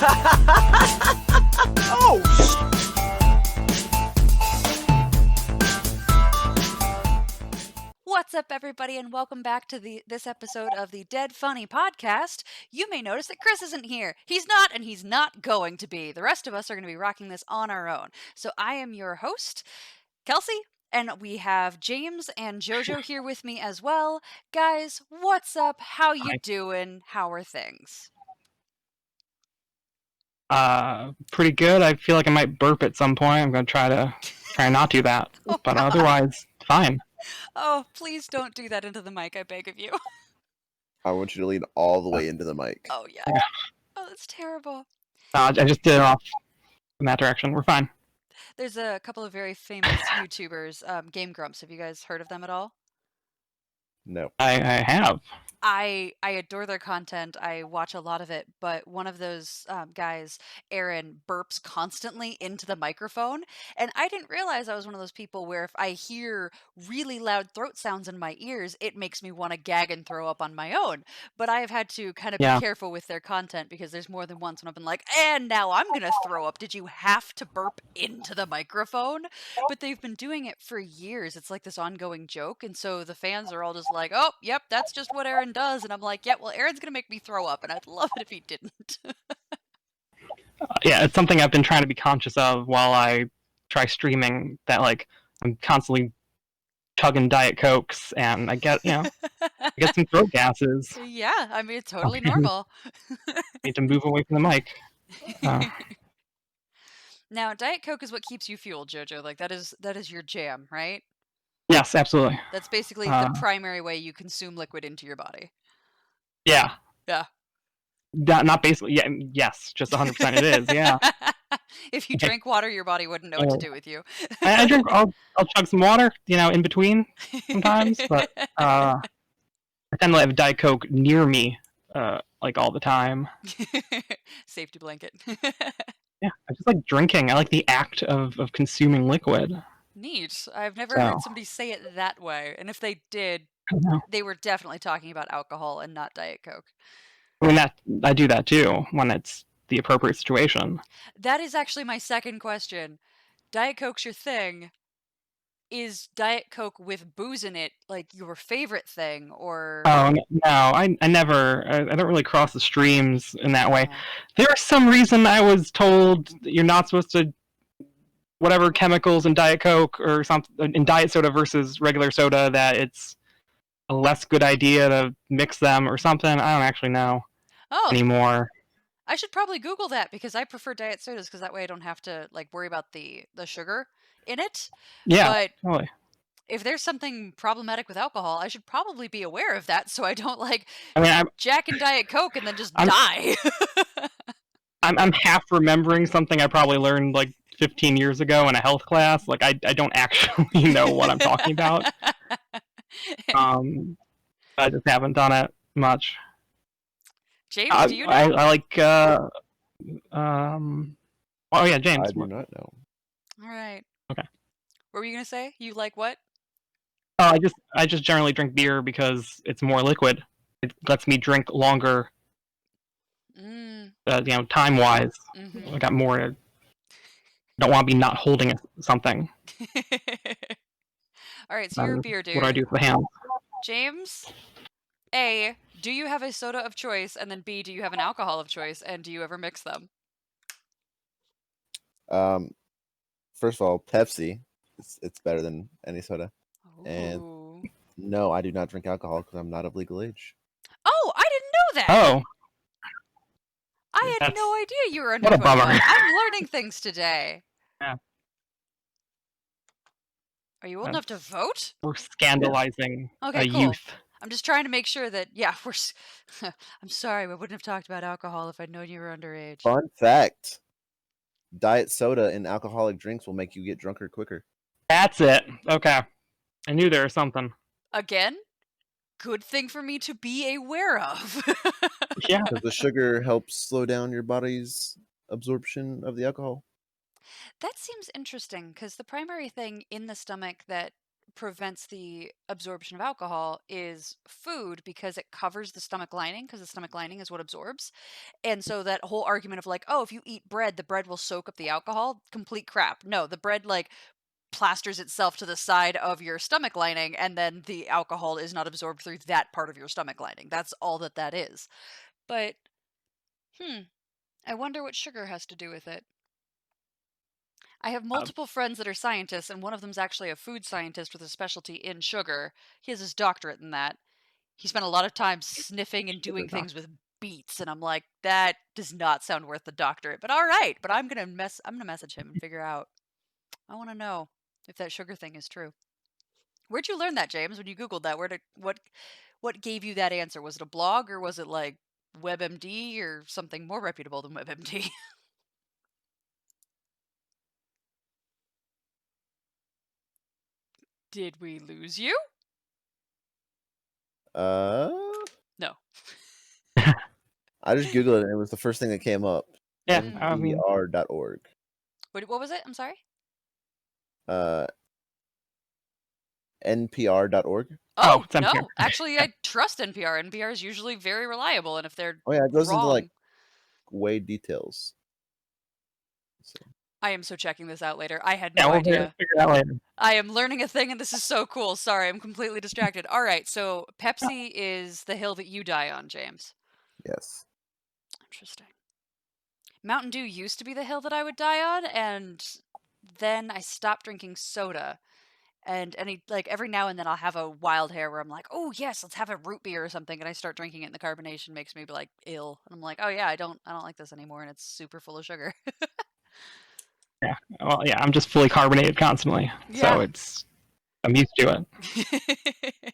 Oh, What's up, everybody, and welcome back to this episode of the Dead Funny podcast. You may notice that Chris isn't here. He's not, and he's not going to be. The rest of us are going to be rocking this on our own. So I am your host, Kelsey, and we have James and JoJo here with me as well. Guys, what's up? How you doing? How are things? Pretty good. I feel like I might burp at some point. I'm gonna try not to do that. Oh, but God. Otherwise, fine. Oh, please don't do that into the mic, I beg of you. I want you to lean all the way into the mic. Oh, yeah. Oh, that's terrible. I just did it off in that direction. We're fine. There's a couple of very famous YouTubers, Game Grumps. Have you guys heard of them at all? No. I have. I adore their content. I watch a lot of it, but one of those guys, Aaron, burps constantly into the microphone, and I didn't realize I was one of those people where if I hear really loud throat sounds in my ears, it makes me want to gag and throw up on my own. But I have had to kind of be careful with their content because there's more than once when I've been like, and now I'm gonna throw up. Did you have to burp into the microphone? But they've been doing it for years. It's like this ongoing joke, and so the fans are all just like, oh, yep, that's just what Aaron does. And I'm like, yeah, well, Aaron's gonna make me throw up, and I'd love it if he didn't. Yeah, it's something I've been trying to be conscious of while I try streaming, that like I'm constantly chugging Diet Cokes, and I get some throat gases. Yeah, I mean, it's totally normal. Need to move away from the mic. Now, Diet Coke is what keeps you fueled, JoJo. Like that is your jam, right? Yes, absolutely. That's basically the primary way you consume liquid into your body. Yeah. Yeah. Not basically. Yeah. Yes, just 100%. It is. Yeah. If you drink water, your body wouldn't know what to do with you. I drink. I'll chug some water, in between sometimes, but I tend to have Diet Coke near me, like all the time. Safety blanket. Yeah, I just like drinking. I like the act of consuming liquid. Neat. I've never heard somebody say it that way, and if they did, they were definitely talking about alcohol and not Diet Coke. I mean, I do that too when it's the appropriate situation. That is actually my second question. Diet Coke's your thing. Is Diet Coke with booze in it like your favorite thing, or? Oh no, I never. I don't really cross the streams in that way. There's some reason I was told that you're not supposed to, whatever chemicals in Diet Coke or something in diet soda versus regular soda, that it's a less good idea to mix them or something. I don't actually know anymore. I should probably Google that because I prefer diet sodas because that way I don't have to like worry about the sugar in it. Yeah, but totally. If there's something problematic with alcohol, I should probably be aware of that so I don't Jack and Diet Coke and then just die. I'm half remembering something I probably learned like 15 years ago in a health class. Like I don't actually know what I'm talking about. I just haven't done it much. James, do you know? I like oh yeah, James. I do not know. All right. Okay. What were you gonna say? You like what? Oh, I just generally drink beer because it's more liquid. It lets me drink longer. Time wise. Mm-hmm. I got more. I don't want to be not holding something. All right, so you're a beer dude. What do I do with the hands? James, A, do you have a soda of choice? And then B, do you have an alcohol of choice? And do you ever mix them? First of all, Pepsi. It's better than any soda. Ooh. And no, I do not drink alcohol because I'm not of legal age. Oh, I didn't know that. Oh. I had no idea you were under 21. What a bummer. I'm learning things today. Yeah. Are you old enough to vote? We're scandalizing cool. youth. I'm just trying to make sure that, I'm sorry, we wouldn't have talked about alcohol if I'd known you were underage. Fun fact. Diet soda and alcoholic drinks will make you get drunker quicker. That's it. Okay. I knew there was something. Again? Good thing for me to be aware of. Yeah. Does the sugar help slow down your body's absorption of the alcohol? That seems interesting, because the primary thing in the stomach that prevents the absorption of alcohol is food, because it covers the stomach lining, because the stomach lining is what absorbs. And so that whole argument of like, oh, if you eat bread, the bread will soak up the alcohol, complete crap. No, the bread like plasters itself to the side of your stomach lining, and then the alcohol is not absorbed through that part of your stomach lining. That's all that is. But I wonder what sugar has to do with it. I have multiple friends that are scientists, and one of them's actually a food scientist with a specialty in sugar. He has his doctorate in that. He spent a lot of time sniffing and doing things with beets, and I'm like, that does not sound worth the doctorate. But all right, but I'm gonna message him and figure out. I want to know if that sugar thing is true. Where'd you learn that, James? When you Googled that, what gave you that answer? Was it a blog, or was it like WebMD or something more reputable than WebMD? Did we lose you? No. I just Googled it and it was the first thing that came up. Yeah, NPR.org. What was it? I'm sorry? NPR.org. Oh, no. Actually, I trust NPR. NPR is usually very reliable, and if they're it goes wrong, into like way details. So. I am so checking this out later. I had no idea. We'll figure it out later. I am learning a thing, and this is so cool. Sorry, I'm completely distracted. All right, so Pepsi is the hill that you die on, James. Yes. Interesting. Mountain Dew used to be the hill that I would die on, and then I stopped drinking soda. And every now and then I'll have a wild hair where I'm like, oh yes, let's have a root beer or something, and I start drinking it, and the carbonation makes me like ill, and I'm like, oh yeah, I don't like this anymore, and it's super full of sugar. Yeah, well, yeah, I'm just fully carbonated constantly, so I'm used to it.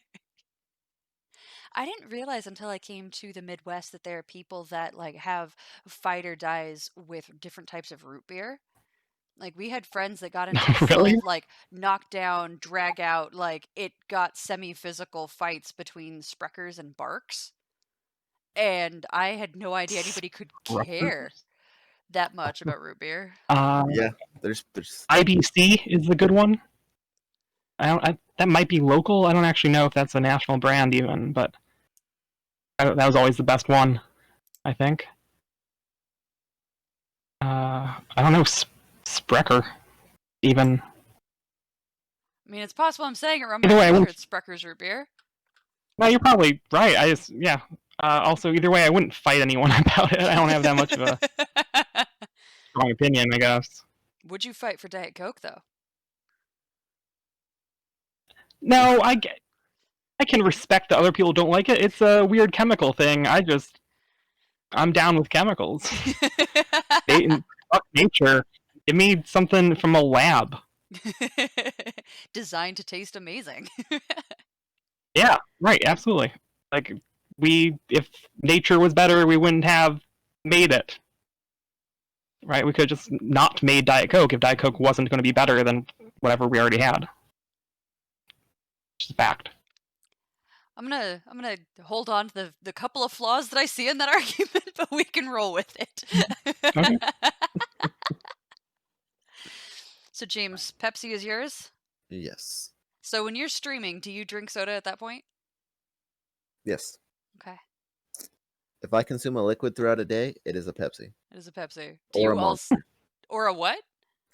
I didn't realize until I came to the Midwest that there are people that like have fight or dies with different types of root beer. Like, we had friends that got into full, like, knockdown, drag out, like, it got semi-physical fights between Spreckers and Barks. And I had no idea anybody could care that much about root beer. Yeah, there's IBC is the good one. That might be local. I don't actually know if that's a national brand even, but that was always the best one, I think. I don't know. Sprecher, even. I mean, it's possible I'm saying it wrong, but I'm sure it's Sprecker's root beer. No, you're probably right. Also, either way, I wouldn't fight anyone about it. I don't have that much of a strong opinion, I guess. Would you fight for Diet Coke, though? No, I can respect that other people don't like it. It's a weird chemical thing. I'm down with chemicals. Fuck nature. Give me something from a lab. Designed to taste amazing. Yeah, right, absolutely. Like, if nature was better, we wouldn't have made it. Right? We could have just not made Diet Coke if Diet Coke wasn't going to be better than whatever we already had. Which is a fact. I'm gonna hold on to the couple of flaws that I see in that argument, but we can roll with it. Okay. So, James, Pepsi is yours? Yes. So when you're streaming, do you drink soda at that point? Yes. Okay. If I consume a liquid throughout a day, it is a Pepsi. It is a Pepsi. Or a Monster. Or a what?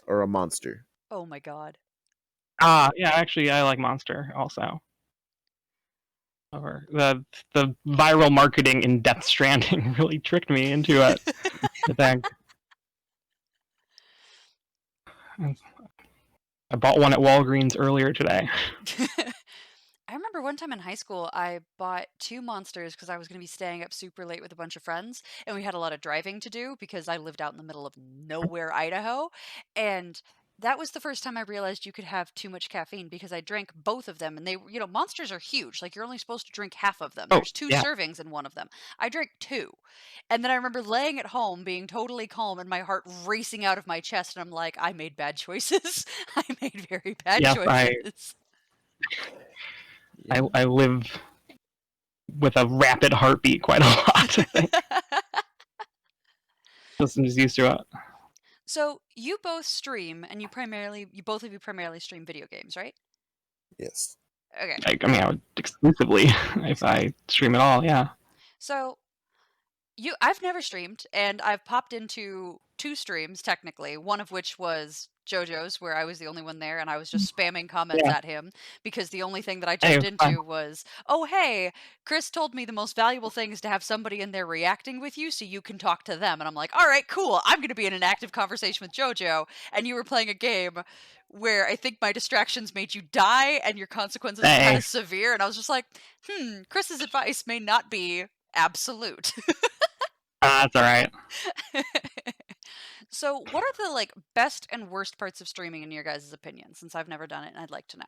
Or a Monster. Oh my god. Yeah, actually, I like Monster also. Or the viral marketing in Death Stranding really tricked me into it. I think. I bought one at Walgreens earlier today. I remember one time in high school, I bought 2 Monsters because I was going to be staying up super late with a bunch of friends, and we had a lot of driving to do because I lived out in the middle of nowhere, Idaho, and that was the first time I realized you could have too much caffeine because I drank both of them, and they, Monsters are huge. Like, you're only supposed to drink half of them. There's 2 servings in one of them. I drank 2. And then I remember laying at home being totally calm and my heart racing out of my chest, and I'm like, I made bad choices. I made very bad choices. I live with a rapid heartbeat quite a lot, I think. Just used to it. So you both stream, and you both of you primarily stream video games, right? Yes. Okay. Like, I mean, I would exclusively if I stream at all. Yeah. So I've never streamed, and I've popped into 2 streams technically, one of which was JoJo's, where I was the only one there, and I was just spamming comments Yeah. at him because the only thing that I Hey, jumped it's fine. into was, "Oh, hey, Chris told me the most valuable thing is to have somebody in there reacting with you so you can talk to them." And I'm like, "All right, cool. I'm going to be in an active conversation with JoJo." And you were playing a game where I think my distractions made you die and your consequences were kind Hey. of severe, and I was just like, Chris's advice may not be absolute. That's all right. So, what are the like best and worst parts of streaming in your guys' opinion? Since I've never done it, and I'd like to know.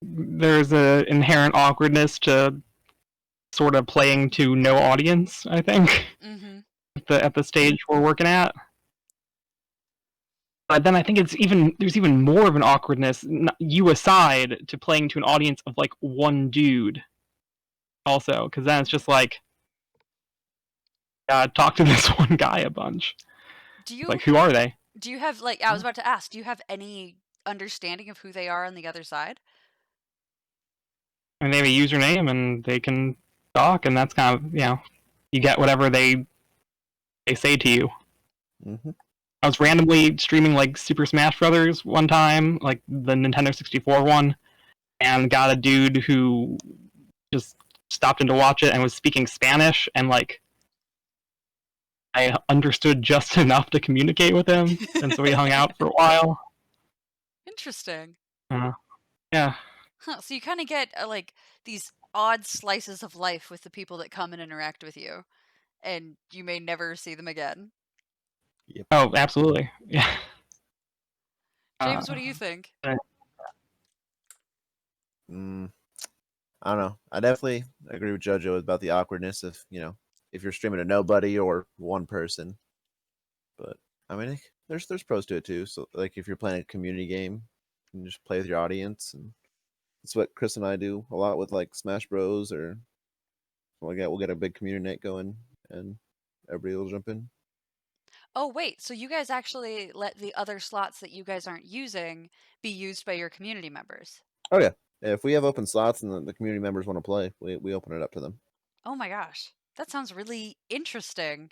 There's a inherent awkwardness to sort of playing to no audience, I think, at the stage we're working at. But then I think there's even more of an awkwardness, you aside, to playing to an audience of like one dude. Also, because then it's just like, talk to this one guy a bunch. Like, who are they? Do you have I was about to ask, do you have any understanding of who they are on the other side? And they have a username and they can talk, and that's kind of, you get whatever they say to you. Mm-hmm. I was randomly streaming like Super Smash Brothers one time, like the Nintendo 64 one, and got a dude who just stopped in to watch it and was speaking Spanish, and like I understood just enough to communicate with him, and so we hung out for a while. Interesting. Yeah. Huh, so you kind of get like these odd slices of life with the people that come and interact with you, and you may never see them again. Yep. Oh, absolutely. Yeah. James, what do you think? I don't know. I definitely agree with JoJo about the awkwardness of, if you're streaming to nobody or one person. But I mean, there's pros to it too. So like if you're playing a community game, you can just play with your audience, and that's what Chris and I do a lot with like Smash Bros. Or something like that. We'll get a big community night going, and everybody will jump in. Oh, wait, so you guys actually let the other slots that you guys aren't using be used by your community members? Oh yeah. If we have open slots and the community members want to play, we open it up to them. Oh my gosh, that sounds really interesting,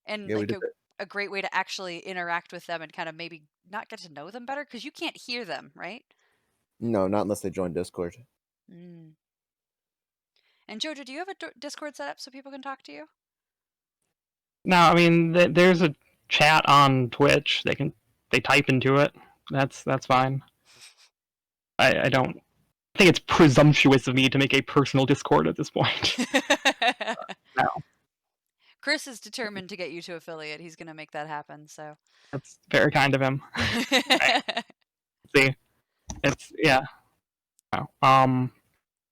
and Yeah, we like did a great way to actually interact with them and kind of maybe not get to know them better because you can't hear them, right? No, not unless they join Discord. And JoJo, do you have a Discord set up so people can talk to you? No, I mean there's a chat on Twitch. They type into it. That's fine. I don't think it's presumptuous of me to make a personal Discord at this point. No. Chris is determined to get you to affiliate. He's going to make that happen. So That's very kind of him. See, it's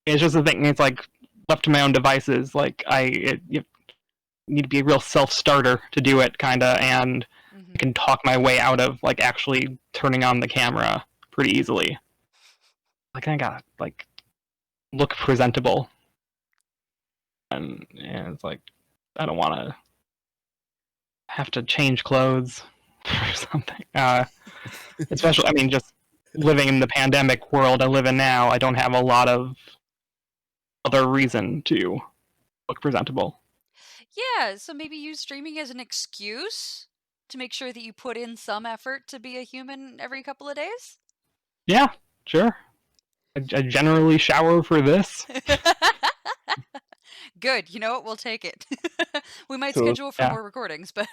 it's just the thing. It's like left to my own devices. Like you need to be a real self-starter to do it, kinda, and I can talk my way out of like actually turning on the camera pretty easily. Like I gotta like look presentable, and it's like I don't want to have to change clothes or something. Especially, I mean, just living in the pandemic world I live in now, I don't have a lot of other reason to look presentable. Yeah, so maybe use streaming as an excuse to make sure that you put in some effort to be a human every couple of days? Yeah, sure. I generally shower for this. Good. You know what? We'll take it. We might Cool. schedule for more recordings, but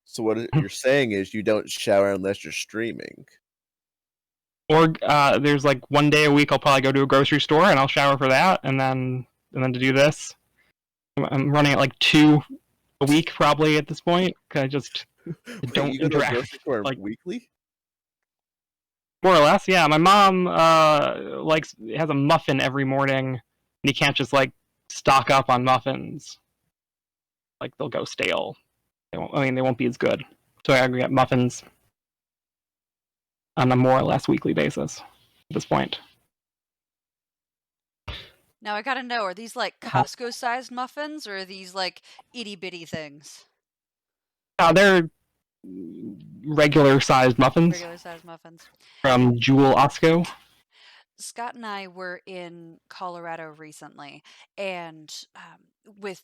So what you're saying is you don't shower unless you're streaming. Or there's like one day a week I'll probably go to a grocery store and I'll shower for that, and then to do this. I'm running at like 2 a week probably at this point because I just don't you go to a interact. grocery store like weekly? More or less, yeah. My mom has a muffin every morning, and you can't just like stock up on muffins. Like they'll go stale. They won't be as good. So I get muffins on a more or less weekly basis at this point. Now I gotta know, are these like Costco-sized muffins, or are these like itty-bitty things? They're regular-sized muffins Regular-sized muffins. from Jewel Osco. Scott and I were in Colorado recently, and with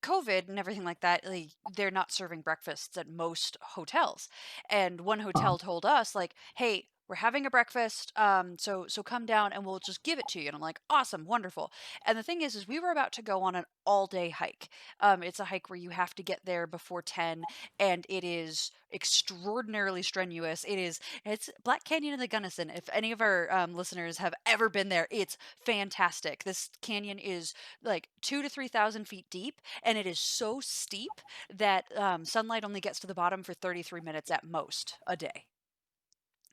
COVID and everything like that, like, they're not serving breakfasts at most hotels. And one hotel told us, like, "Hey, we're having a breakfast, so come down and we'll just give it to you." And I'm like, "Awesome, wonderful." And the thing is we were about to go on an all-day hike. It's a hike where you have to get there before 10, and it is extraordinarily strenuous. It's Black Canyon in the Gunnison. If any of our listeners have ever been there, it's fantastic. This canyon is like 2,000 to 3,000 feet deep, and it is so steep that sunlight only gets to the bottom for 33 minutes at most a day.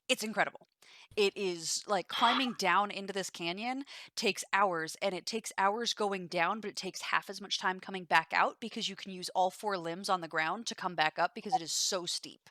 It's incredible. It is like climbing down into this canyon takes hours, and it takes hours going down, but it takes half as much time coming back out because you can use all 4 limbs on the ground to come back up because it is so steep.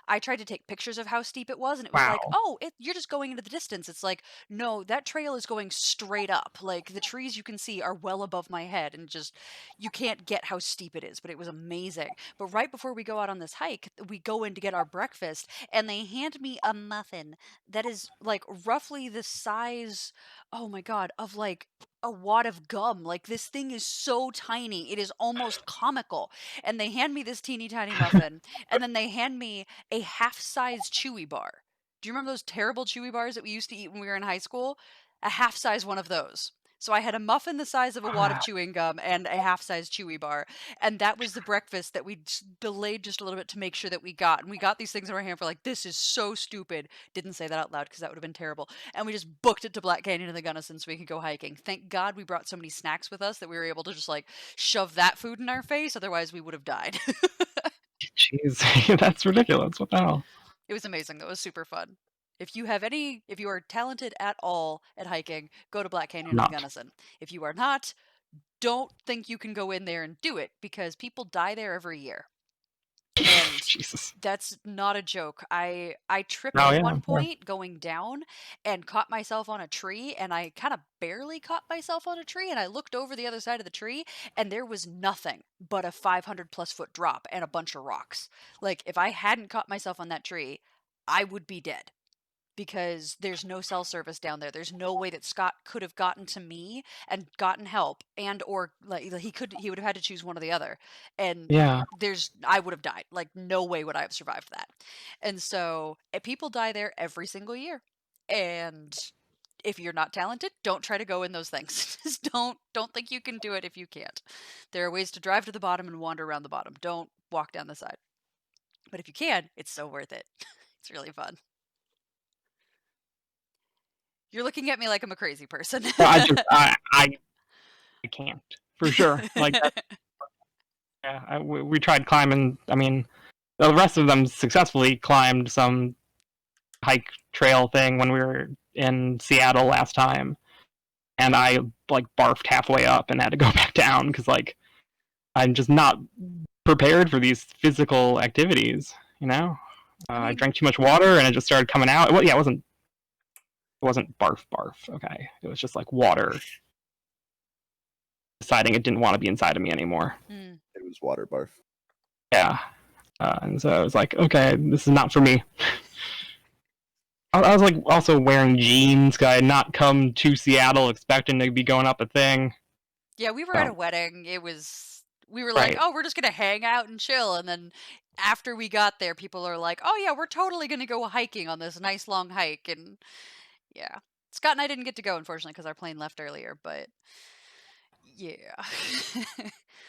I tried to take pictures of how steep it was, and it was like, Wow. "Oh, you're just going into the distance." It's like, no, that trail is going straight up. Like the trees you can see are well above my head, and just you can't get how steep it is. But it was amazing. But right before we go out on this hike, we go in to get our breakfast, and they hand me a muffin that is like roughly the size, oh my God, of like a wad of gum. Like this thing is so tiny, it is almost comical. And they hand me this teeny tiny muffin, and then they hand me a half-size Chewy bar. Do you remember those terrible Chewy bars that we used to eat when we were in high school? A half-size one of those. So I had a muffin the size of a wad of chewing gum and a half-size Chewy bar, and that was the breakfast that we delayed just a little bit to make sure that we got. And we got these things in our hand for like, this is so stupid. Didn't say that out loud because that would have been terrible. And we just booked it to Black Canyon in the Gunnison so we could go hiking. Thank God we brought so many snacks with us that we were able to just like shove that food in our face. Otherwise, we would have died. Jeez, that's ridiculous. What the hell? It was amazing. That was super fun. If you are talented at all at hiking, go to Black Canyon in the Gunnison. If you are not, don't think you can go in there and do it because people die there every year. And Jesus. That's not a joke. I tripped at one point going down and caught myself on a tree, and I kind of barely caught myself on a tree, and I looked over the other side of the tree, and there was nothing but a 500+ foot drop and a bunch of rocks. Like if I hadn't caught myself on that tree, I would be dead. Because there's no cell service down there. There's no way that Scott could have gotten to me and gotten help, and or like he would have had to choose one or the other. And I would have died. Like no way would I have survived that. And so people die there every single year. And if you're not talented, don't try to go in those things. Just don't think you can do it if you can't. There are ways to drive to the bottom and wander around the bottom. Don't walk down the side. But if you can, it's so worth it. It's really fun. You're looking at me like I'm a crazy person. I can't for sure. Like, we tried climbing. I mean, the rest of them successfully climbed some hike trail thing when we were in Seattle last time, and I like barfed halfway up and had to go back down because like I'm just not prepared for these physical activities. You know, I drank too much water and it just started coming out. It wasn't barf, okay? It was just like water deciding it didn't want to be inside of me anymore. It was water barf. Yeah. And so I was like, okay, this is not for me. I was like also wearing jeans because I had not come to Seattle expecting to be going up a thing. Yeah, we were at a wedding. We were like, oh, we're just going to hang out and chill. And then after we got there, people are like, oh yeah, we're totally going to go hiking on this nice long hike. And yeah, Scott and I didn't get to go, unfortunately, because our plane left earlier, but yeah.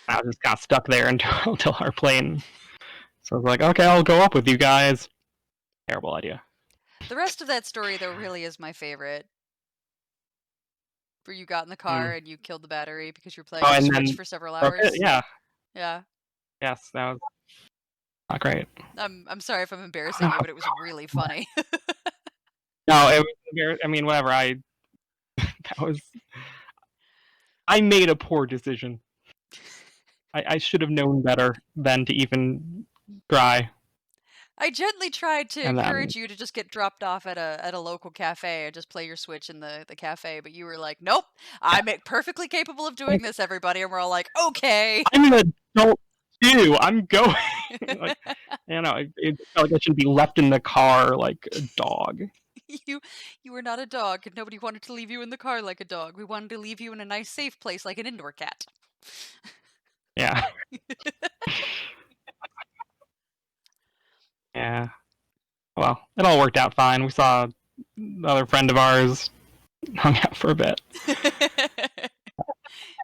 I just got stuck there until our plane. So I was like, okay, I'll go up with you guys. Terrible idea. The rest of that story, though, really is my favorite. Where you got in the car and you killed the battery because you were playing the Switch for several hours. Yeah. Yeah. Yes, that was not great. I'm sorry if I'm embarrassing you, but it was really funny. No, it was. I mean, whatever. I made a poor decision. I should have known better than to even try. I gently tried to encourage you to just get dropped off at a local cafe and just play your Switch in the cafe, but you were like, nope, I'm perfectly capable of doing this, everybody. And we're all like, okay. I'm an adult too. I'm going. Like, it felt like I should be left in the car like a dog. You were not a dog, and nobody wanted to leave you in the car like a dog. We wanted to leave you in a nice, safe place like an indoor cat. Yeah. Yeah. Well, it all worked out fine. We saw another friend of ours, hung out for a bit.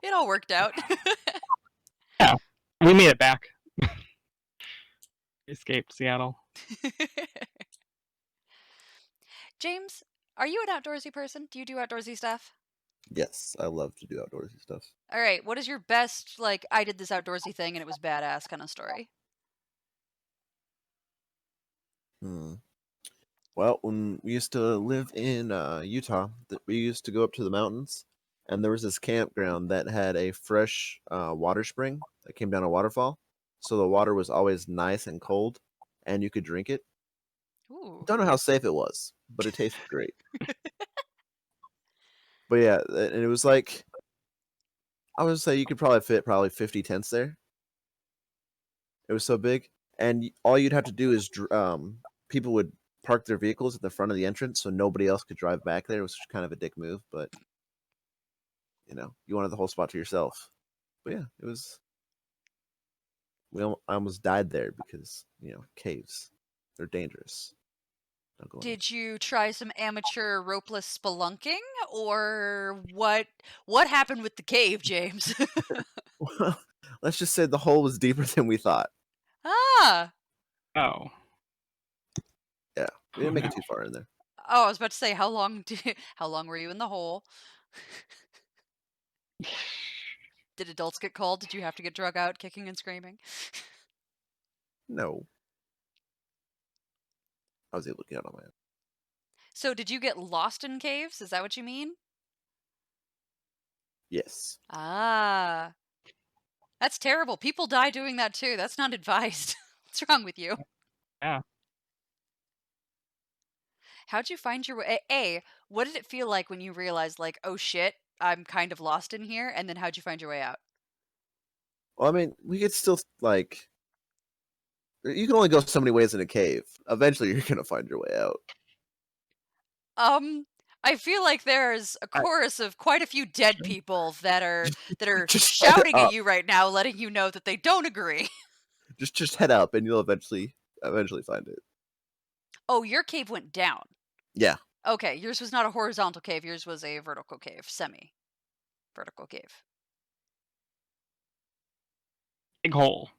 It all worked out. Yeah. We made it back. Escaped Seattle. James, are you an outdoorsy person? Do you do outdoorsy stuff? Yes, I love to do outdoorsy stuff. All right, what is your best, like, I did this outdoorsy thing and it was badass kind of story? Well, when we used to live in Utah, we used to go up to the mountains, and there was this campground that had a fresh water spring that came down a waterfall. So the water was always nice and cold, and you could drink it. Ooh. Don't know how safe it was, but it tasted great. But yeah, and it was like, I would say you could probably fit 50 tents there. It was so big, and all you'd have to do is people would park their vehicles at the front of the entrance so nobody else could drive back there. It was kind of a dick move, but you wanted the whole spot to yourself. But yeah, it was. I almost died there because caves, they're dangerous. Don't go in Did you try some amateur ropeless spelunking, or what happened with the cave, James? Well, let's just say the hole was deeper than we thought. Ah. Oh. Yeah, we didn't make it too far in there. Oh, I was about to say, how long were you in the hole? Did adults get called? Did you have to get drug out, kicking and screaming? No. I was able to get out on my own. So did you get lost in caves? Is that what you mean? Yes. Ah. That's terrible. People die doing that too. That's not advised. What's wrong with you? Yeah. How'd you find your way? What did it feel like when you realized, like, oh shit, I'm kind of lost in here? And then how'd you find your way out? Well, I mean, we could still, like, you can only go so many ways in a cave. Eventually, you're going to find your way out. I feel like there's a chorus of quite a few dead people that are Just shouting head at up. you right now, letting you know that they don't agree. Just head up, and you'll eventually find it. Oh, your cave went down. Yeah. Okay, yours was not a horizontal cave. Yours was a vertical cave, semi-vertical cave. Big hole.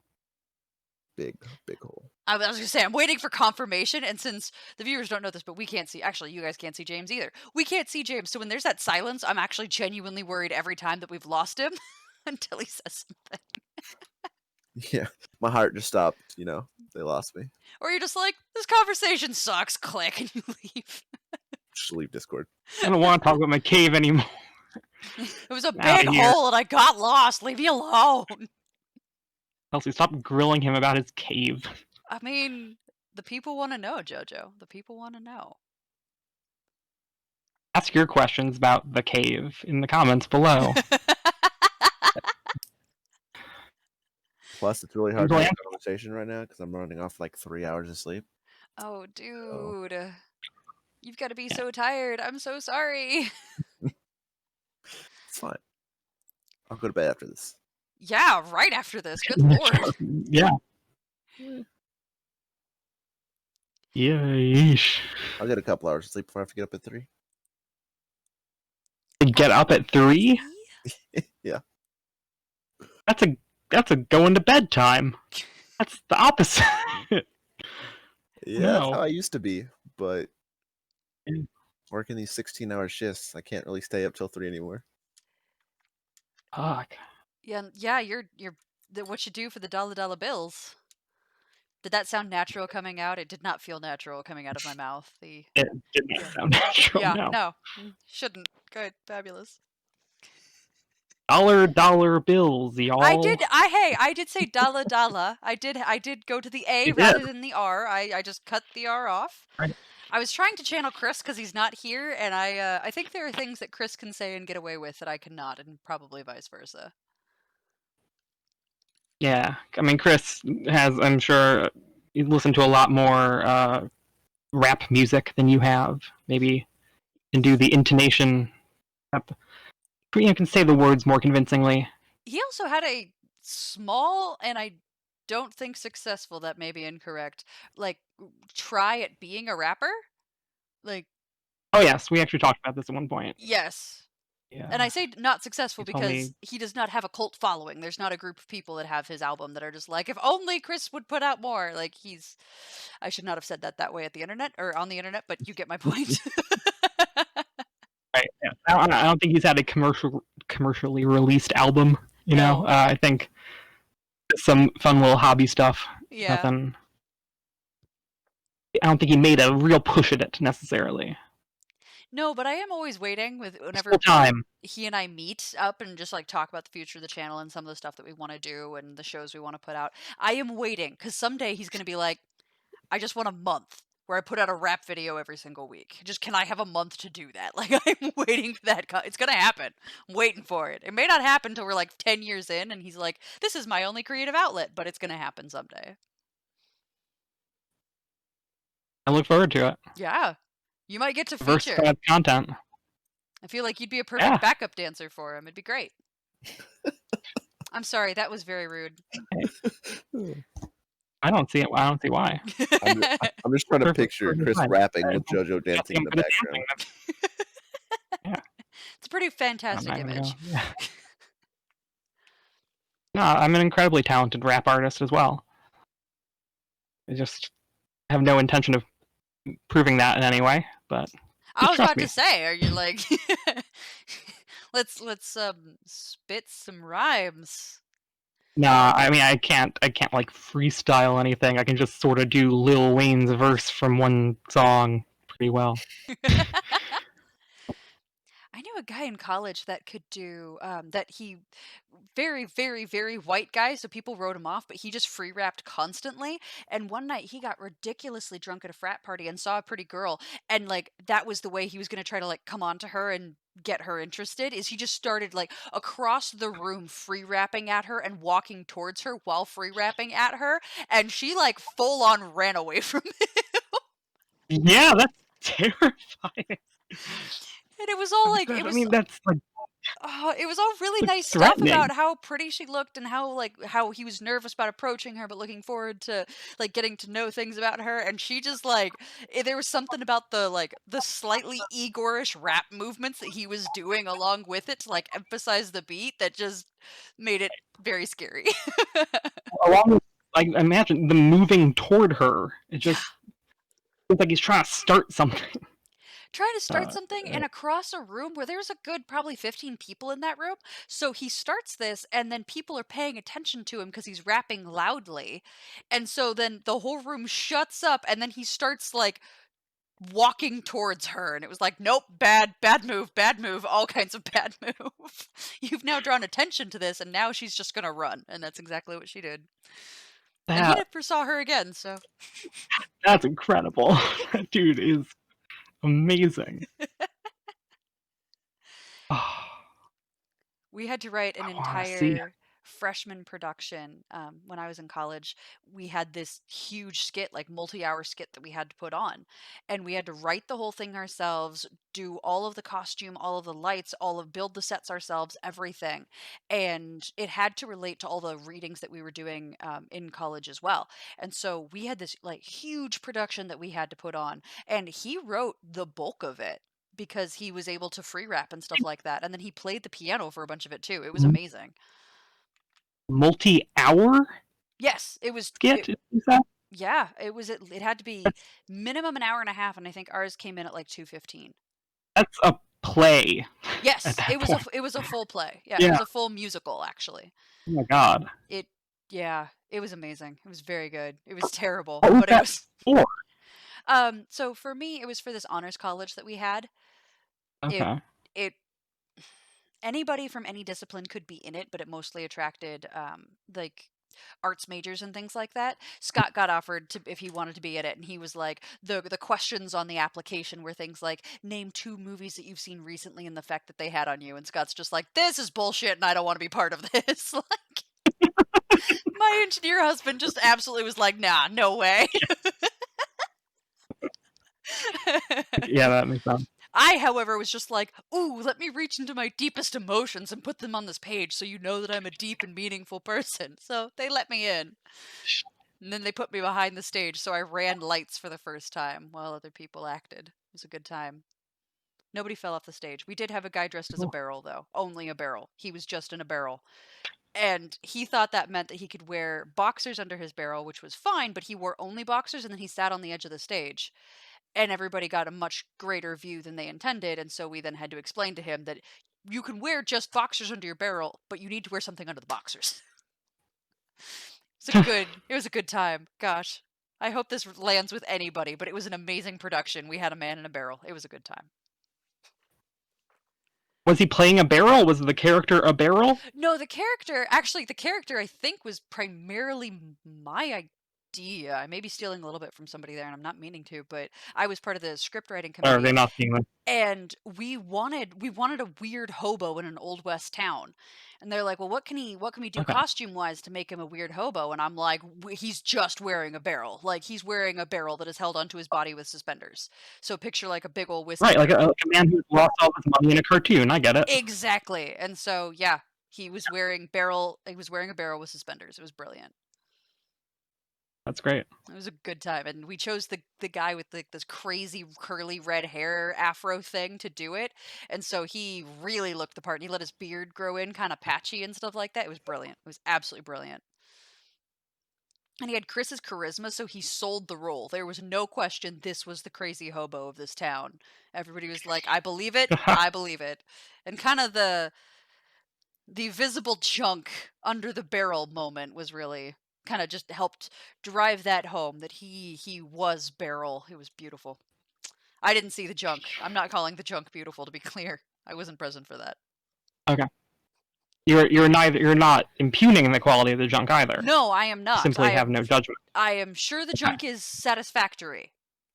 Big hole. I was gonna say, I'm waiting for confirmation, and since the viewers don't know this, but we can't see, actually, you guys can't see James either. We can't see James, so when there's that silence, I'm actually genuinely worried every time that we've lost him until he says something. Yeah, my heart just stopped, they lost me. Or you're just like, this conversation sucks, click, and you leave. Just leave Discord. I don't want to talk about my cave anymore. It was a big here. hole and I got lost, leave me alone. Kelsey, stop grilling him about his cave. I mean, the people want to know, JoJo. The people want to know. Ask your questions about the cave in the comments below. Plus, it's really hard to have a conversation right now because I'm running off like 3 hours of sleep. Oh, dude. Oh. You've got to be so tired. I'm so sorry. It's fine. I'll go to bed after this. Yeah, right after this. Good lord. Yeah. Yeesh. I'll get a couple hours of sleep before I have to get up at 3. Get up at 3? Yeah. That's a going to bed time. That's the opposite. Yeah, that's how I used to be, but working these 16-hour shifts, I can't really stay up till 3 anymore. Fuck. Yeah, you're what you do for the dollar bills. Did that sound natural coming out? It did not feel natural coming out of my mouth. It did not sound natural. Yeah, no. Shouldn't. Good, fabulous. Dollar bills, y'all. I did say dollar. I did go to the A rather than the R. I just cut the R off. Right. I was trying to channel Chris because he's not here, and I think there are things that Chris can say and get away with that I cannot, and probably vice versa. Yeah, I mean, Chris has, I'm sure, you listen to a lot more rap music than you have. Maybe can do the intonation. You can say the words more convincingly. He also had a small, and I don't think successful, that may be incorrect, like, try at being a rapper. Like, oh yes, we actually talked about this at one point. Yes. Yeah. And I say not successful You told because me- he does not have a cult following. There's not a group of people that have his album that are just like, if only Chris would put out more. Like, I should not have said that way at the internet or on the internet, but you get my point. Right. Yeah. I don't think he's had a commercially released album. You know, No. I think some fun little hobby stuff. Yeah. Nothing. I don't think he made a real push at it necessarily. No, but I am always waiting whenever Full time. he and I meet up and just like talk about the future of the channel and some of the stuff that we want to do and the shows we want to put out. I am waiting because someday he's going to be like, I just want a month where I put out a rap video every single week. Just can I have a month to do that? Like, I'm waiting for that. It's going to happen. I'm waiting for it. It may not happen till we're like 10 years in and he's like, this is my only creative outlet, but it's going to happen someday. I look forward to it. Yeah. You might get to feature. Diversified content. I feel like you'd be a perfect backup dancer for him. It'd be great. I'm sorry, that was very rude. I don't see it. I don't see why. I'm just trying to picture Chris rapping with JoJo dancing in the background. Yeah. It's a pretty fantastic image. Yeah. No, I'm an incredibly talented rap artist as well. I just have no intention of proving that in any way, but I was about to say, are you like let's spit some rhymes. Nah, I mean I can't like freestyle anything. I can just sort of do Lil Wayne's verse from one song pretty well. I knew a guy in college that could do very, very, very white guy, so people wrote him off, but he just free rapped constantly. And one night he got ridiculously drunk at a frat party and saw a pretty girl, and like that was the way he was gonna try to like come on to her and get her interested, is he just started like across the room free rapping at her and walking towards her while free rapping at her, and she like full on ran away from him. Yeah, that's terrifying. And it was all like, it was, I mean, that's like, it was all really nice stuff about how pretty she looked and how he was nervous about approaching her, but looking forward to like getting to know things about her. And she just like, there was something about the slightly Igorish rap movements that he was doing along with it to like emphasize the beat that just made it very scary. Along with, like, imagine the moving toward her. It just looks like he's trying to start something. Trying to start something and across a room where there's a good probably 15 people in that room. So he starts this and then people are paying attention to him because he's rapping loudly. And so then the whole room shuts up and then he starts like walking towards her. And it was like, nope, bad move, all kinds of bad move. You've now drawn attention to this and now she's just going to run. And that's exactly what she did. And he never saw her again, so. That's incredible. That dude is amazing. We had to write an entire freshman production when I was in college. We had this huge skit, like multi-hour skit that we had to put on, and we had to write the whole thing ourselves, do all of the costume, all of the lights, build the sets ourselves, everything. And it had to relate to all the readings that we were doing in college as well. And so we had this like huge production that we had to put on, and he wrote the bulk of it because he was able to free rap and stuff like that. And then he played the piano for a bunch of it too. It was amazing. Multi-hour? Yes, it was. Skit? Yeah, it was. It had to be minimum an hour and a half, and I think ours came in at like 2:15. That's a play. Yes, it was a full play. Yeah, it was a full musical actually. Oh my god. It was amazing. It was very good. It was terrible, but it was for? So for me, it was for this honors college that we had. Okay. Anybody from any discipline could be in it, but it mostly attracted like arts majors and things like that. Scott got offered if he wanted to be in it, and he was like, the questions on the application were things like, name 2 movies that you've seen recently and the effect that they had on you. And Scott's just like, this is bullshit and I don't want to be part of this. Like, My engineer husband just absolutely was like, nah, no way. Yeah, that makes sense. I, however, was just like, ooh, let me reach into my deepest emotions and put them on this page so you know that I'm a deep and meaningful person. So they let me in. And then they put me behind the stage, so I ran lights for the first time while other people acted. It was a good time. Nobody fell off the stage. We did have a guy dressed as a barrel, though. Only a barrel. He was just in a barrel. And he thought that meant that he could wear boxers under his barrel, which was fine, but he wore only boxers, and then he sat on the edge of the stage. And everybody got a much greater view than they intended, and so we then had to explain to him that you can wear just boxers under your barrel, but you need to wear something under the boxers. It was a good time. Gosh. I hope this lands with anybody, but it was an amazing production. We had a man in a barrel. It was a good time. Was he playing a barrel? Was the character a barrel? No, the character I think was primarily my idea. I may be stealing a little bit from somebody there, and I'm not meaning to, but I was part of the script writing committee. Or are they not seeing them? And we wanted a weird hobo in an Old West town. And they're like, well, what can we do costume-wise to make him a weird hobo? And I'm like, he's just wearing a barrel. Like, he's wearing a barrel that is held onto his body with suspenders. So picture like a big old whiskey. Right, like a man who's lost all his money in a cartoon. I get it. Exactly. And so, yeah, he was wearing a barrel with suspenders. It was brilliant. That's great. It was a good time, and we chose the guy with this crazy curly red hair afro thing to do it, and so he really looked the part, and he let his beard grow in kind of patchy and stuff like that. It was brilliant. It was absolutely brilliant. And he had Chris's charisma, so he sold the role. There was no question this was the crazy hobo of this town. Everybody was like, I believe it, I believe it. And kind of the visible junk under the barrel moment was really kind of just helped drive that home, that he was barrel. It was beautiful. I didn't see the junk. I'm not calling the junk beautiful, to be clear. I wasn't present for that. Okay. You're not impugning the quality of the junk either. No, I am not. You simply have no judgment. I am sure the junk is satisfactory.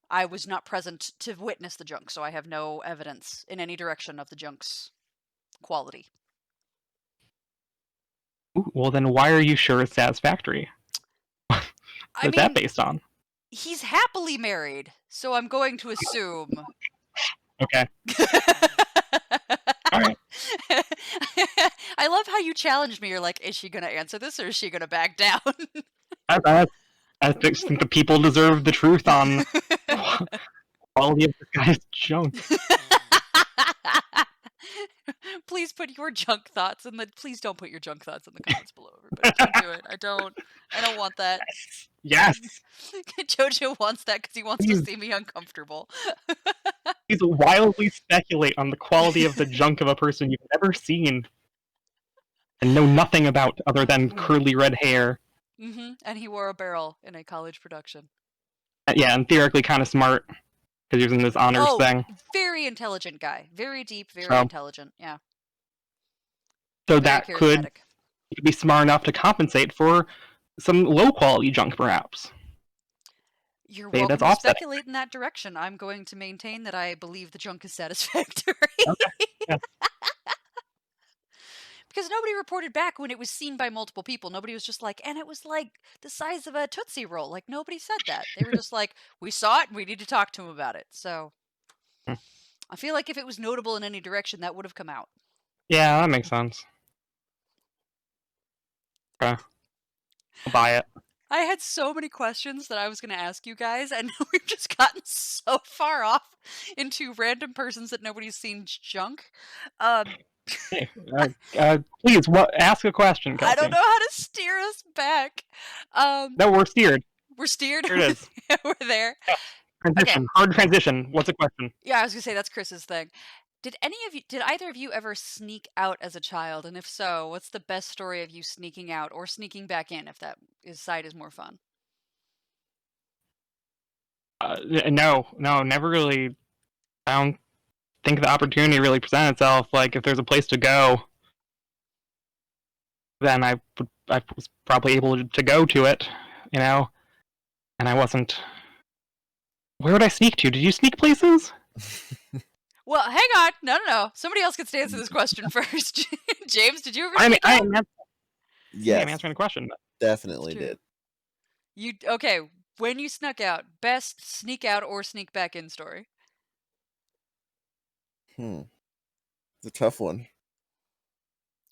I was not present to witness the junk, so I have no evidence in any direction of the junk's quality. Ooh, well, then why are you sure it's satisfactory? What's that based on? He's happily married, so I'm going to assume. Okay. All right. I love how you challenged me. You're like, is she going to answer this or is she going to back down? I think the people deserve the truth on the quality of this guy's junk. Please put your junk thoughts in the. Please don't put your junk thoughts in the comments below, everybody. Don't do it. I don't want that. Yes. JoJo wants that because he wants to see me uncomfortable. Please wildly speculate on the quality of the junk of a person you've never seen and know nothing about other than curly red hair. Mm-hmm. And he wore a barrel in a college production. Yeah, and theoretically kind of smart because he was in this honors thing. Very intelligent guy. Very deep, very intelligent. Yeah. So that could be smart enough to compensate for some low-quality junk, perhaps. You're welcome to speculate in that direction. I'm going to maintain that I believe the junk is satisfactory. Okay. Yeah. Because nobody reported back when it was seen by multiple people. Nobody was just like, and it was like the size of a Tootsie Roll. Like, nobody said that. They were just like, we saw it and we need to talk to him about it. So I feel like if it was notable in any direction, that would have come out. Yeah, that makes sense. Okay. I'll buy it. I had so many questions that I was going to ask you guys, and we've just gotten so far off into random persons that nobody's seen junk. Hey, please, ask a question, Kelsey. I don't know how to steer us back. No, we're steered. We're steered? Here it is. We're there. Yeah. Transition. Okay. Hard transition. What's the question? Yeah, I was going to say, that's Chris's thing. Did either of you ever sneak out as a child? And if so, what's the best story of you sneaking out or sneaking back in, if that side is more fun? No, never really. I don't think the opportunity really presented itself. Like, if there's a place to go, then I was probably able to go to it, you know? And I wasn't... Where would I sneak to? Did you sneak places? Well, hang on. No. Somebody else gets to answer this question first. James, did you ever Yes. Yeah, I'm answering the question. Definitely true. did. Okay, when you snuck out, best sneak out or sneak back in story? It's a tough one.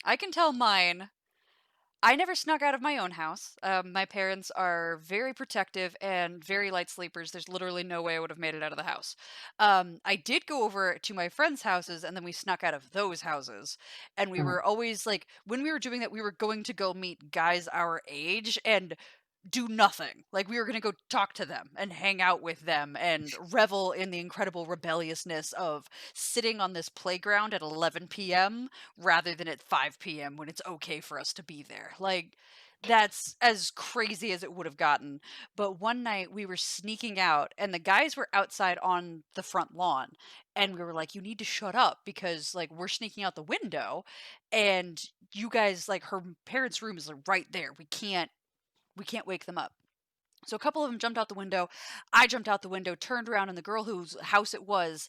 I can tell mine. I never snuck out of my own house. My parents are very protective and very light sleepers. There's literally no way I would have made it out of the house. I did go over to my friends' houses and then we snuck out of those houses. And we were always like, when we were doing that, we were going to go meet guys our age and do nothing. Like we were going to go talk to them and hang out with them and revel in the incredible rebelliousness of sitting on this playground at 11 p.m. rather than at 5 p.m. when it's okay for us to be there. Like that's as crazy as it would have gotten. But one night we were sneaking out and the guys were outside on the front lawn and we were like, you need to shut up because like we're sneaking out the window and you guys like her parents' room is like right there. We can't wake them up. So a couple of them jumped out the window. I jumped out the window, turned around, and the girl whose house it was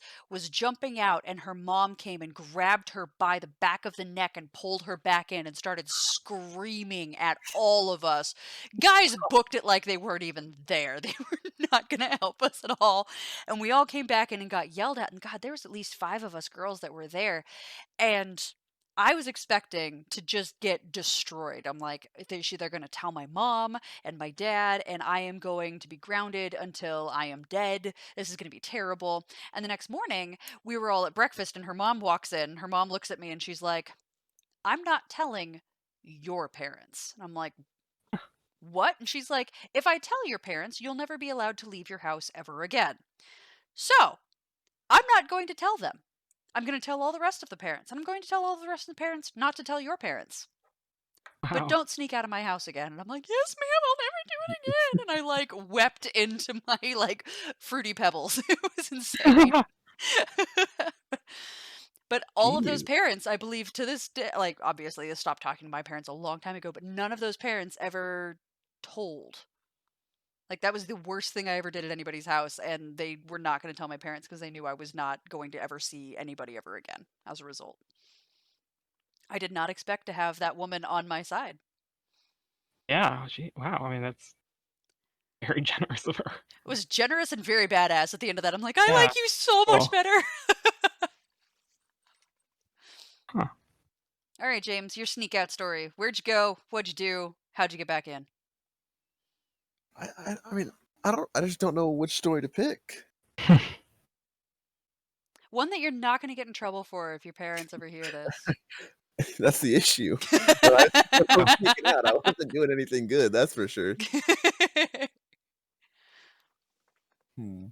jumping out, and her mom came and grabbed her by the back of the neck and pulled her back in and started screaming at all of us. Guys booked it like they weren't even there. They were not going to help us at all. And we all came back in and got yelled at. And God, there was at least 5 of us girls that were there. And I was expecting to just get destroyed. I'm like, they're going to tell my mom and my dad, and I am going to be grounded until I am dead. This is going to be terrible. And the next morning, we were all at breakfast, and her mom walks in. Her mom looks at me, and she's like, I'm not telling your parents. And I'm like, what? And she's like, if I tell your parents, you'll never be allowed to leave your house ever again. So, I'm not going to tell them. I'm going to tell all the rest of the parents. And I'm going to tell all the rest of the parents not to tell your parents. But don't sneak out of my house again. And I'm like, yes, ma'am, I'll never do it again. And I like wept into my like fruity pebbles. It was insane. But all of those parents, I believe to this day, like obviously they stopped talking to my parents a long time ago, but none of those parents ever told. Like that was the worst thing I ever did at anybody's house, and they were not going to tell my parents because they knew I was not going to ever see anybody ever again as a result. I did not expect to have that woman on my side. Yeah, wow. I mean, that's very generous of her. It was generous and very badass at the end of that. I'm like, I like you so much better. Huh. All right, James, your sneak out story. Where'd you go? What'd you do? How'd you get back in? I mean, I just don't know which story to pick. One that you're not going to get in trouble for if your parents ever hear this. That's the issue. I sneaking out. I wasn't doing anything good, that's for sure. And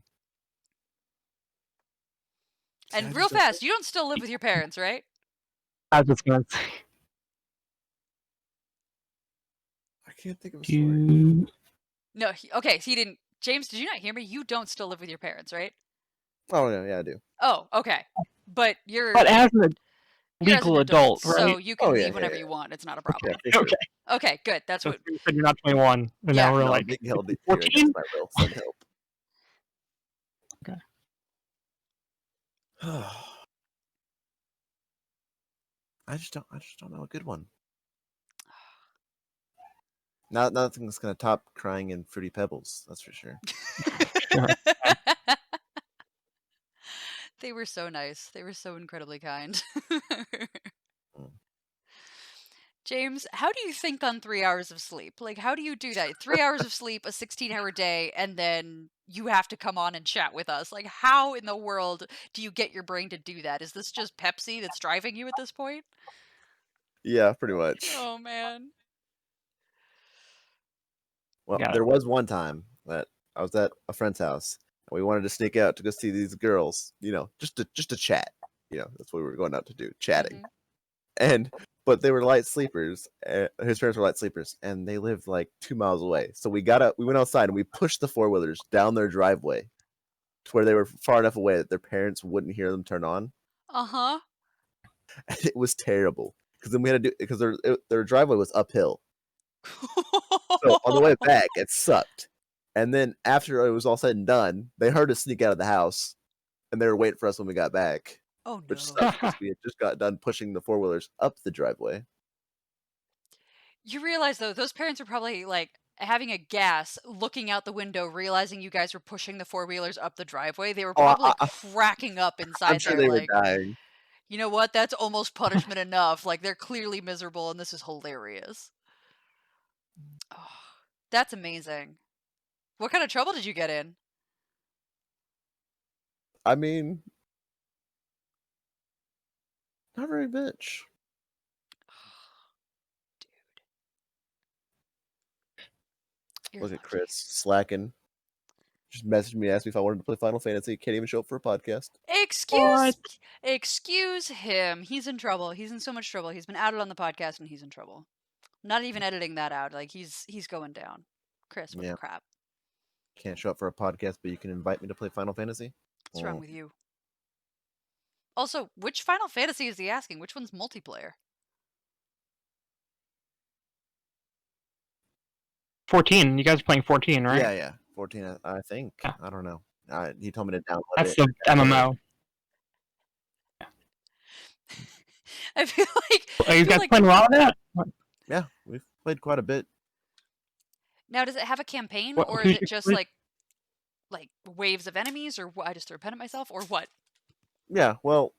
real fast, you don't still live with your parents, right? I was just gonna say. I can't think of a story. No, okay, he didn't. James, did you not hear me? You don't still live with your parents, right? Oh, no, yeah, I do. Oh, okay. But But as an legal adult, right? So you can leave whenever you want. It's not a problem. Okay. Okay, good. That's what. You said you're not 21, and now we're like being held 14. Against my will. Send help. Okay. I just don't know a good one. Nothing's gonna top crying in Fruity Pebbles. That's for sure. They were so nice. They were so incredibly kind. James, how do you think on 3 hours of sleep? Like, how do you do that? 3 hours of sleep, a 16-hour day, and then you have to come on and chat with us. Like, how in the world do you get your brain to do that? Is this just Pepsi that's driving you at this point? Yeah, pretty much. Oh, man. Well, there was one time that I was at a friend's house, and we wanted to sneak out to go see these girls, just to chat. That's what we were going out to do, chatting. But they were light sleepers. His parents were light sleepers, and they lived like 2 miles away. So we went outside, and we pushed the 4-wheelers down their driveway to where they were far enough away that their parents wouldn't hear them turn on. Uh-huh. And it was terrible because then we had to do because their driveway was uphill. So on the way back, it sucked. And then after it was all said and done, they heard us sneak out of the house, and they were waiting for us when we got back. Oh, no. Which sucked because we had just got done pushing the 4-wheelers up the driveway. You realize, though, those parents are probably, like, having a gas, looking out the window, realizing you guys were pushing the four-wheelers up the driveway. They were Oh, probably cracking up I'm inside sure there they were like, dying. you know what? That's almost punishment enough. Like, they're clearly miserable, and this is hilarious. Oh, that's amazing. What kind of trouble did you get in? I mean, not very much. You're Look at lucky. Chris slacking. Just messaged me, asked me if I wanted to play Final Fantasy. Can't even show up for a podcast. Excuse him. He's in trouble. He's in so much trouble. He's been outed on the podcast, and he's in trouble. Not even editing that out. Like, he's going down. Chris, what the Yeah. crap? Can't show up for a podcast, but you can invite me to play Final Fantasy. What's wrong with you? Also, which Final Fantasy is he asking? Which one's multiplayer? 14. You guys are playing 14, right? Yeah. 14, I think. Yeah. I don't know. He told me to download That's it. the MMO. I feel like... Are you guys playing a lot of that? Yeah, we've played quite a bit. Now, does it have a campaign, or who's is it just like waves of enemies, or I just threw a pen at myself, or what? Yeah, well,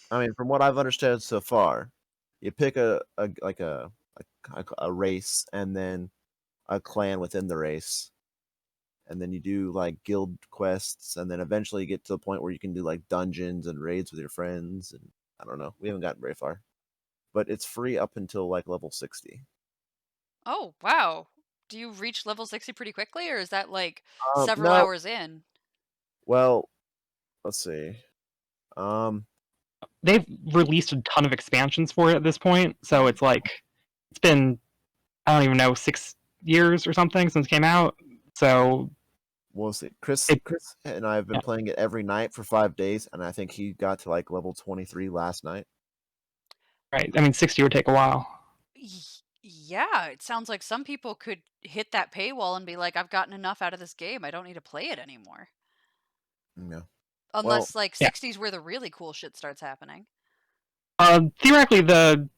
I mean, from what I've understood so far, you pick a race and then a clan within the race, and then you do like guild quests, and then eventually you get to the point where you can do like dungeons and raids with your friends. And I don't know, we haven't gotten very far, but it's free up until like level 60. Oh, wow. Do you reach level 60 pretty quickly, or is that like several No. hours in? Well, let's see. They've released a ton of expansions for it at this point, so it's like it's been, I don't even know, 6 years or something since it came out. So we'll see. Chris and I have been playing it every night for 5 days, and I think he got to like level 23 last night. Right. I mean, 60 would take a while. Yeah, it sounds like some people could hit that paywall and be like, I've gotten enough out of this game. I don't need to play it anymore. Yeah. Unless, like, 60's where the really cool shit starts happening. Theoretically, the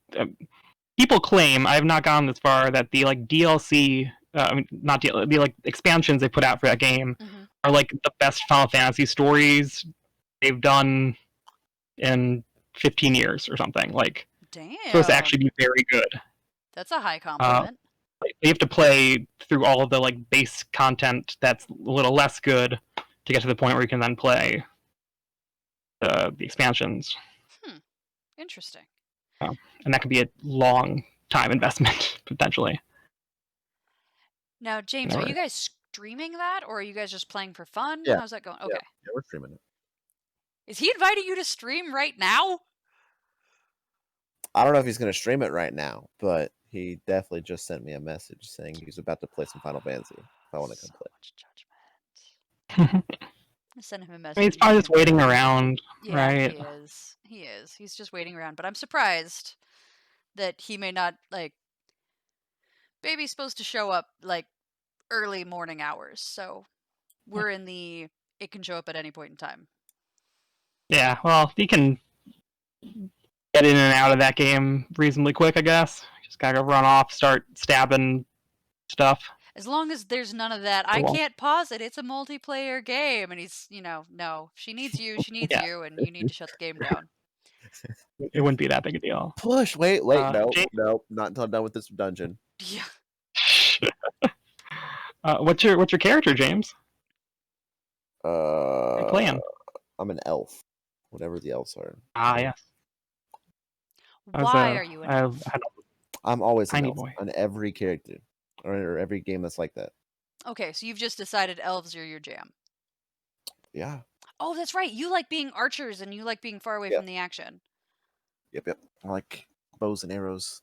people claim, I have not gone this far, that the like DLC, I mean, not DLC, the like expansions they put out for that game are like the best Final Fantasy stories they've done in 15 years or something. Like, damn, supposed to actually be very good. That's a high compliment. You have to play through all of the like base content that's a little less good to get to the point where you can then play the expansions. Interesting. And that could be a long time investment potentially. Now, James, are you guys streaming that, or are you guys just playing for fun? Yeah. How's that going? Okay. Yeah, we're streaming it. Is he inviting you to stream right now? I don't know if he's going to stream it right now, but he definitely just sent me a message saying he's about to play some Final Fantasy. If I want to come play. Much judgment. Send him a message. I mean, he's probably just waiting around, right? He is. He's just waiting around. But I'm surprised that he may not, like... Baby's supposed to show up, like, early morning hours. So we're in the... It can show up at any point in time. Yeah, well, he can get in and out of that game reasonably quick, I guess. Just gotta go run off, start stabbing stuff. As long as there's none of that, I can't pause it. It's a multiplayer game. And he's, no. She needs you, you, and you need to shut the game down. It wouldn't be that big a deal. Push, wait, no, not until I'm done with this dungeon. Yeah. What's your character, James? What are you playing? I'm an elf. Whatever the elves are. Ah, yes. Why are you an elf? I'm always an elf boy on every character. Or every game that's like that. Okay, so you've just decided elves are your jam. Yeah. Oh, that's right. You like being archers and you like being far away from the action. Yep. I like bows and arrows.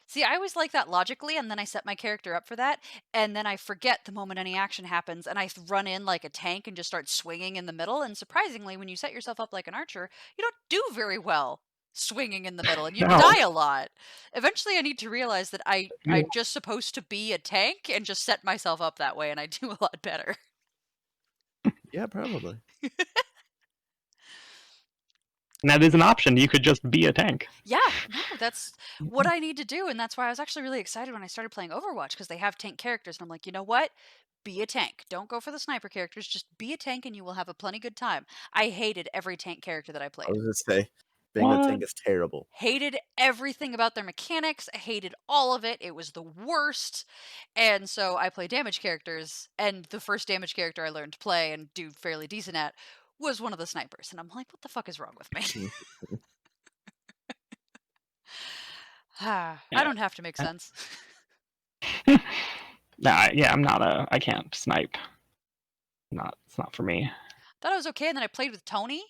See, I always like that logically, and then I set my character up for that, and then I forget the moment any action happens, and I run in like a tank and just start swinging in the middle, and surprisingly, when you set yourself up like an archer, you don't do very well swinging in the middle, and you die a lot. Eventually, I need to realize that I'm just supposed to be a tank and just set myself up that way, and I do a lot better. Yeah, probably. And that is an option. You could just be a tank. Yeah, no, that's what I need to do, and that's why I was actually really excited when I started playing Overwatch, because they have tank characters, and I'm like, you know what? Be a tank. Don't go for the sniper characters. Just be a tank, and you will have a plenty good time. I hated every tank character that I I played. was gonna say, being a tank is terrible. Hated everything about their mechanics. I hated all of it. It was the worst. And so I play damage characters, and the first damage character I learned to play and do fairly decent at was one of the snipers. And I'm like, what the fuck is wrong with me? I don't have to make sense. I can't snipe. It's not for me. Thought I was okay, and then I played with Tony.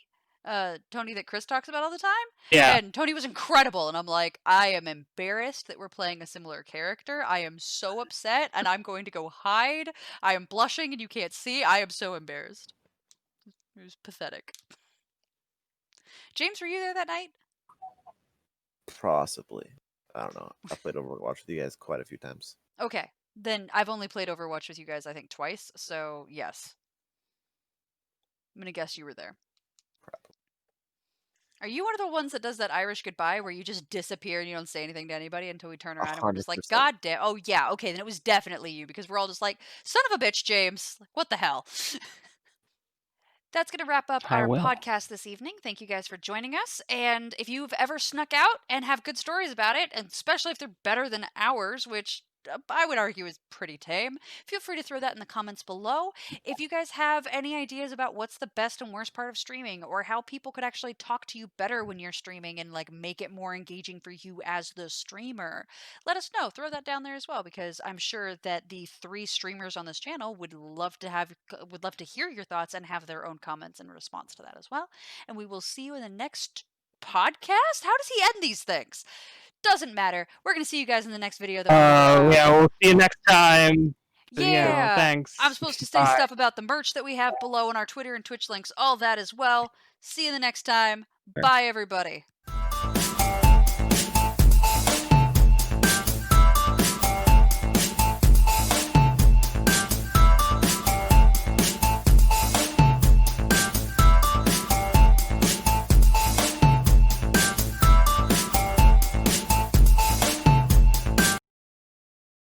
Tony that Chris talks about all the time. Yeah. And Tony was incredible, and I'm like, I am embarrassed that we're playing a similar character. I am so upset, and I'm going to go hide. I am blushing, and you can't see. I am so embarrassed. It was pathetic. James, were you there that night? Possibly. I don't know. I played Overwatch with you guys quite a few times. Okay. Then I've only played Overwatch with you guys, I think, twice. So, yes. I'm going to guess you were there. Probably. Are you one of the ones that does that Irish goodbye where you just disappear and you don't say anything to anybody until we turn around and we're just like, 100%. God damn. Oh, yeah. Okay. Then it was definitely you, because we're all just like, son of a bitch, James. Like, what the hell? That's going to wrap up our podcast this evening. Thank you guys for joining us. And if you've ever snuck out and have good stories about it, and especially if they're better than ours, which I would argue is pretty tame, feel free to throw that in the comments below. If you guys have any ideas about what's the best and worst part of streaming, or how people could actually talk to you better when you're streaming and like make it more engaging for you as the streamer, let us know. Throw that down there as well, because I'm sure that the 3 streamers on this channel would love to hear your thoughts and have their own comments in response to that as well. And we will see you in the next podcast. How does he end these things? Doesn't matter. We're going to see you guys in the next video. We'll see you next time. Yeah. Thanks. I'm supposed to say stuff about the merch that we have below, and our Twitter and Twitch links, all that as well. See you the next time. Bye, everybody.